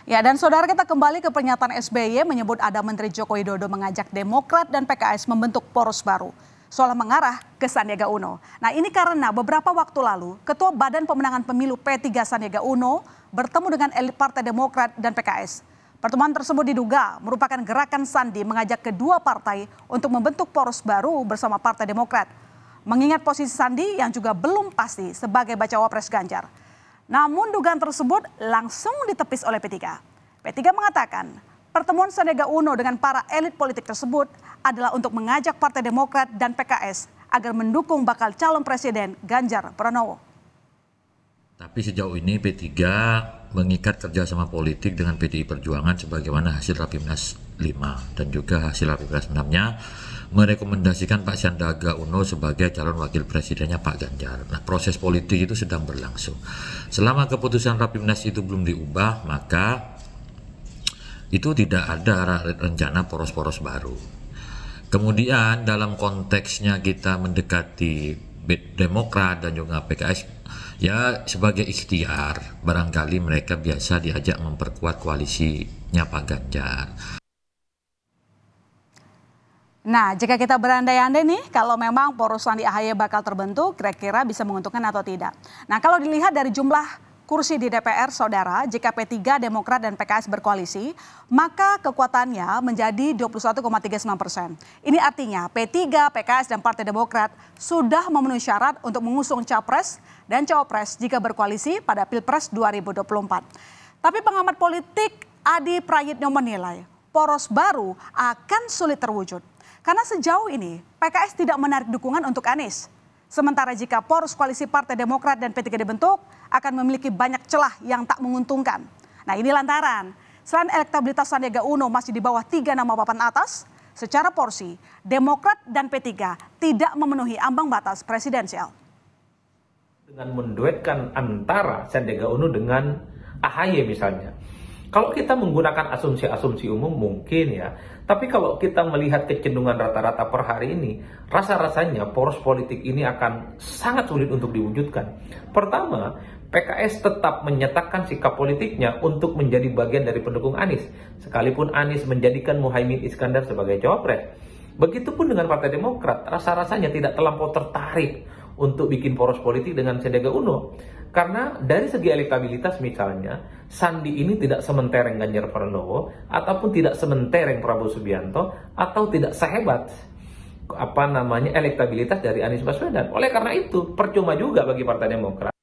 Ya, dan saudara, kita kembali ke pernyataan SBY menyebut ada Menteri Joko Widodo mengajak Demokrat dan PKS membentuk poros baru, seolah mengarah ke Sandiaga Uno. Nah, ini karena beberapa waktu lalu Ketua Badan Pemenangan Pemilu P3 Sandiaga Uno bertemu dengan elit Partai Demokrat dan PKS. Pertemuan tersebut diduga merupakan gerakan Sandi mengajak kedua partai untuk membentuk poros baru bersama Partai Demokrat. Mengingat posisi Sandi yang juga belum pasti sebagai bacawa pres Ganjar. Namun dugaan tersebut langsung ditepis oleh P3. P3 mengatakan pertemuan Sandiaga Uno dengan para elit politik tersebut adalah untuk mengajak Partai Demokrat dan PKS agar mendukung bakal calon presiden Ganjar Pranowo. Tapi sejauh ini P3 mengikat kerjasama politik dengan PDI Perjuangan sebagaimana hasil Rapimnas 5 dan juga hasil Rapimnas 6-nya merekomendasikan Pak Sandiaga Uno sebagai calon wakil presidennya Pak Ganjar. Nah, proses politik itu sedang berlangsung. Selama keputusan Rapimnas itu belum diubah, maka itu tidak ada rencana poros-poros baru. Kemudian dalam konteksnya kita mendekati Demokrat dan juga PKS, ya sebagai ikhtiar, barangkali mereka biasa diajak memperkuat koalisinya Pak Ganjar. Nah, jika kita berandai-andai nih, kalau memang poros Sandi AHY bakal terbentuk, kira-kira bisa menguntungkan atau tidak. Nah, kalau dilihat dari jumlah kursi di DPR, saudara, jika P3, Demokrat, dan PKS berkoalisi, maka kekuatannya menjadi 21,39%. Ini artinya P3, PKS, dan Partai Demokrat sudah memenuhi syarat untuk mengusung capres dan cawapres jika berkoalisi pada Pilpres 2024. Tapi pengamat politik Adi Prayitno menilai poros baru akan sulit terwujud. Karena sejauh ini PKS tidak menarik dukungan untuk Anies. Sementara jika poros koalisi Partai Demokrat dan P3 dibentuk akan memiliki banyak celah yang tak menguntungkan. Nah, ini lantaran selain elektabilitas Sandiaga Uno masih di bawah 3 nama papan atas, secara porsi Demokrat dan P3 tidak memenuhi ambang batas presidensial. Dengan menduetkan antara Sandiaga Uno dengan AHY misalnya. Kalau kita menggunakan asumsi-asumsi umum mungkin ya, tapi kalau kita melihat kecenderungan rata-rata per hari ini, rasa-rasanya poros politik ini akan sangat sulit untuk diwujudkan. Pertama, PKS tetap menyatakan sikap politiknya untuk menjadi bagian dari pendukung Anies, sekalipun Anies menjadikan Muhaimin Iskandar sebagai cawapres. Begitupun dengan Partai Demokrat, rasa-rasanya tidak terlampau tertarik untuk bikin poros politik dengan Sandiaga Uno. Karena dari segi elektabilitas misalnya, Sandi ini tidak sementereng Ganjar Pranowo, ataupun tidak sementereng Prabowo Subianto, atau tidak sehebat elektabilitas dari Anies Baswedan. Oleh karena itu, percuma juga bagi Partai Demokrat